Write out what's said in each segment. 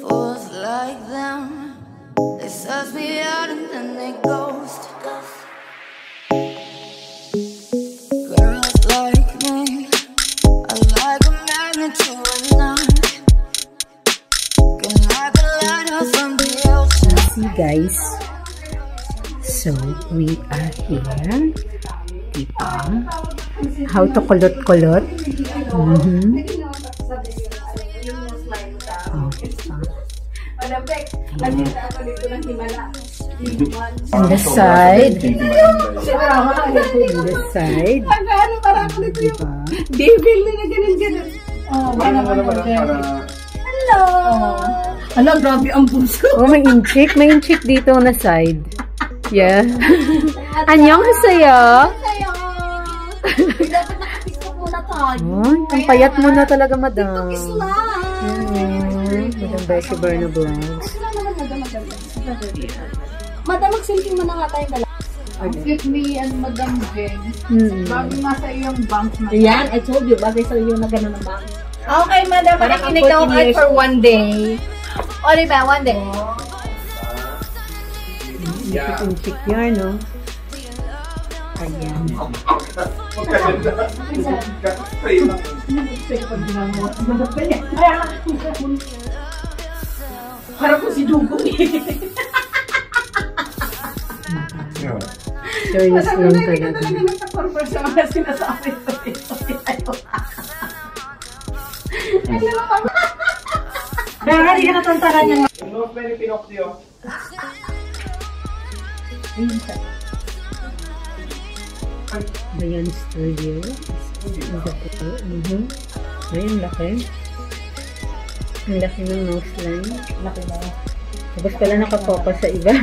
Fools like them, they suss me out and then they ghost. Girls like me, I like a magnet to a knife. Can like a lighter from the ocean. See guys, so we are here. Diba? How to kulot-kulot. On the side. On the side. Diba? Devil na ganun-ganun. Hello! Hello, grabe ang puso. Oh, may inchik. May inchik dito na side. Yeah. Annyeonghaseyo. Dapat nakakiss ko muna tayo. Ang payat mo na talaga, madam. Kiss lang. Madam Beshi Berna Vlogs. Madam, mag-selfie mo na nga tayong dalawa. With me and Madam Jen. Bago nasa iyong bank na. Yan, I told you, bagay sa iyo na gano'n ang bank. Okay, Madam. Makikinig ako kahit for one day. O, diba? One day. Inchik yan, no? Ayan. Parang po si Dugong eh. Serious lang talaga. Nagpa-corporate sa mga sinasabi ko dito. Kaya hindi ka natantaran niya. Ayan, studio. Ayan, laki. Ang laki ng nose line. Laki na. Tapos pala nakafocus sa iba.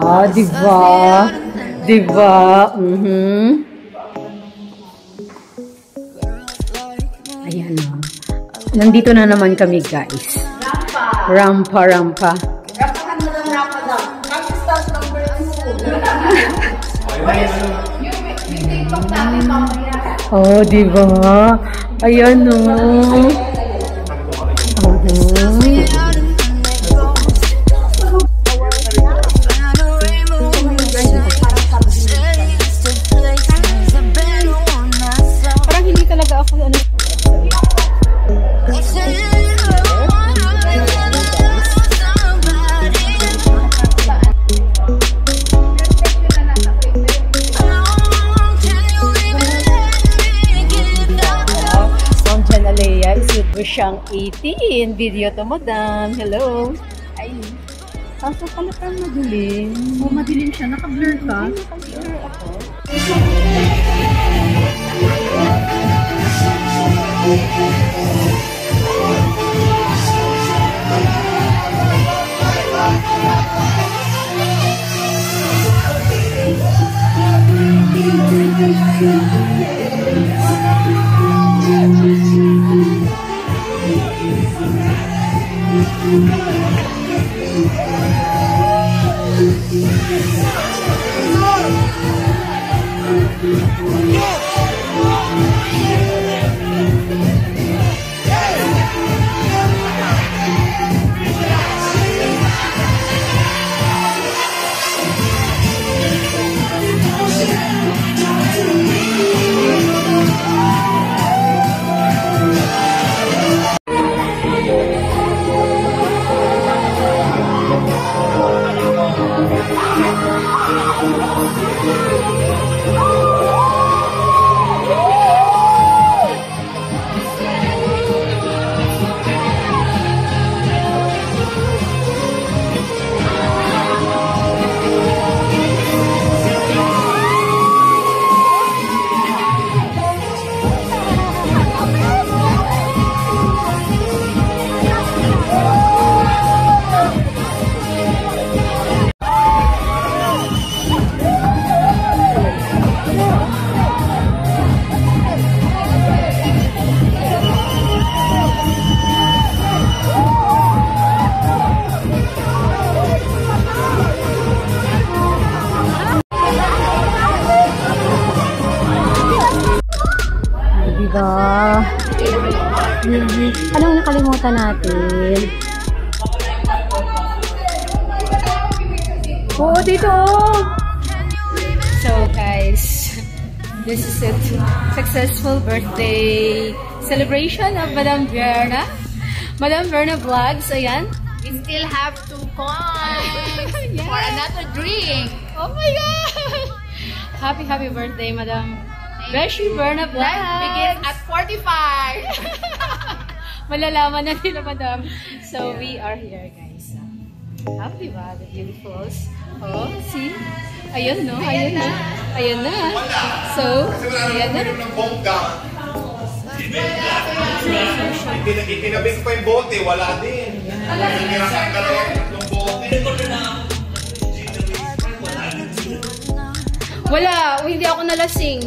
Ah, diba? Diba? Ayan o. Nandito na naman kami, guys. Rampa. Rampa. Rampahan mo ng rampa daw. Mag-start number 2. Yung TikTok natin mamaya. Oh, diba? Ayan o. Parang hindi talaga ako ano. Siyang 18. Video to, madam. Hello. Ay. Kaso pala parang madilim. Oh, madilim siya. Naka-blur ka? Naka-blur ako. Anong nakalimutan natin? Oo, dito! So guys, this is it. Successful birthday celebration of Madam Verna. Madam Verna Vlogs, ayan. We still have 2 coins Yes. for another drink. Oh my God! Happy birthday, Madam Beshi Verna Life Vlogs! begins at 45. Malalaman na nila, Madam. So, we are here, guys. Happy ba? The beautifuls. Oh, see? Ayun, no? Ayun na. Ayun na. So, ayan na. Ikinabing pa yung bote, wala din. Inirasan ka lang yung bote. Wala. Hindi ako nalasing.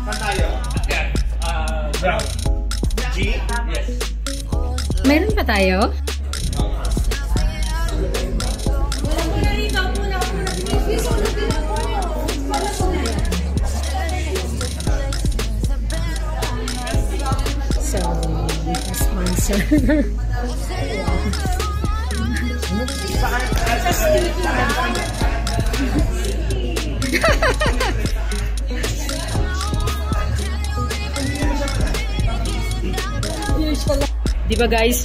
Saan tayo? Brown. G? Yes. Meron pa tayo? So, sponsor. Diba guys?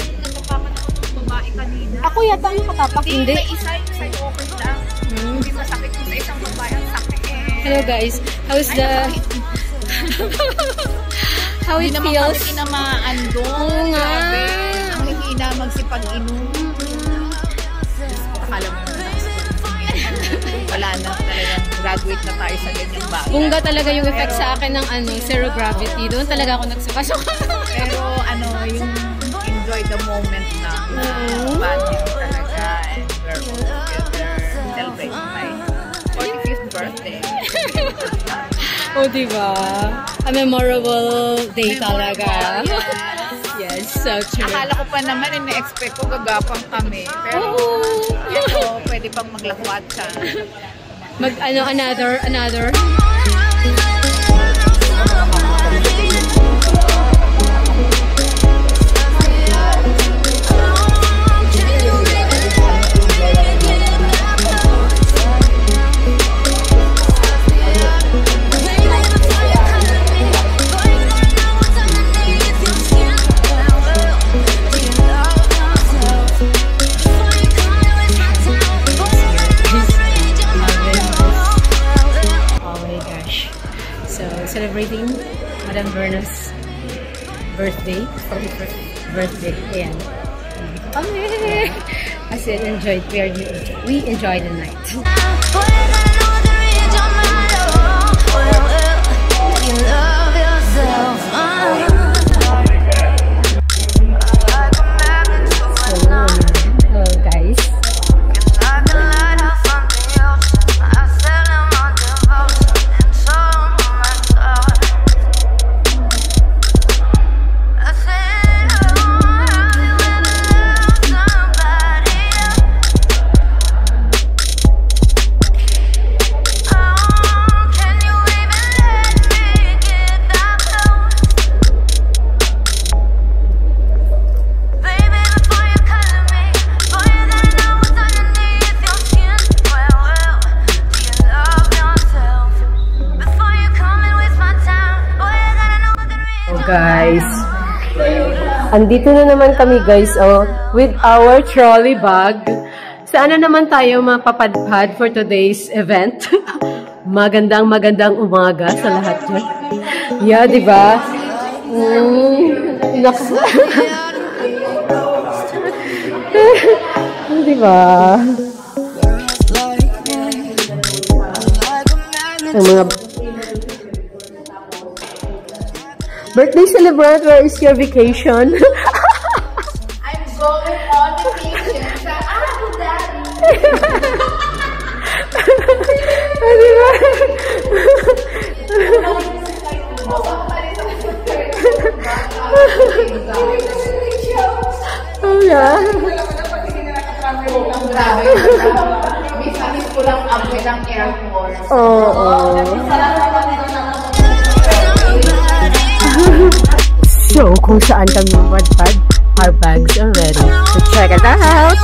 Babae kanina. Ako yata ang nakatapak. Hindi. May isa yung sa'yo okay lang. Hindi masakit kung sa isang babae ang sakit eh. Hello guys. How's the... How it Hindi naman feels? kami tinamaan doon. Oo nga. Grabe. Ang hihina magsipag-inom. Akala mo na wala na talagang graduate na tayo sa ganyang bagay. Bungga talaga yung effect sa akin ng zero gravity. Doon talaga ako nagsukasuka. Pero ano, yung enjoy the moment na bonding talaga and we're all together celebrating my 45th birthday. Oh, diba? A memorable day talaga. Yes, so true. Akala ko pa naman, ina-expect ko gagapang kami. Pero ito, pwede pang maglakwat siya. Another. Celebrating Madam Verna's birthday, 41st birthday. Ayan. Okay. I said we enjoyed the night. Andito na naman kami guys, oh, with our trolley bag. Saan na naman tayo mapapadpad for today's event? Magandang umaga sa lahat dyan. Yeah, di ba? Di ba? Ang mga birthday celebrant, where is your vacation? I'm going on vacation sa Abu Dhabi. Diba? Oh, yeah. Miss ko lang amoy ng airport. Oo. So, kung saan kami mapadpad, our bags are ready. So, check it out!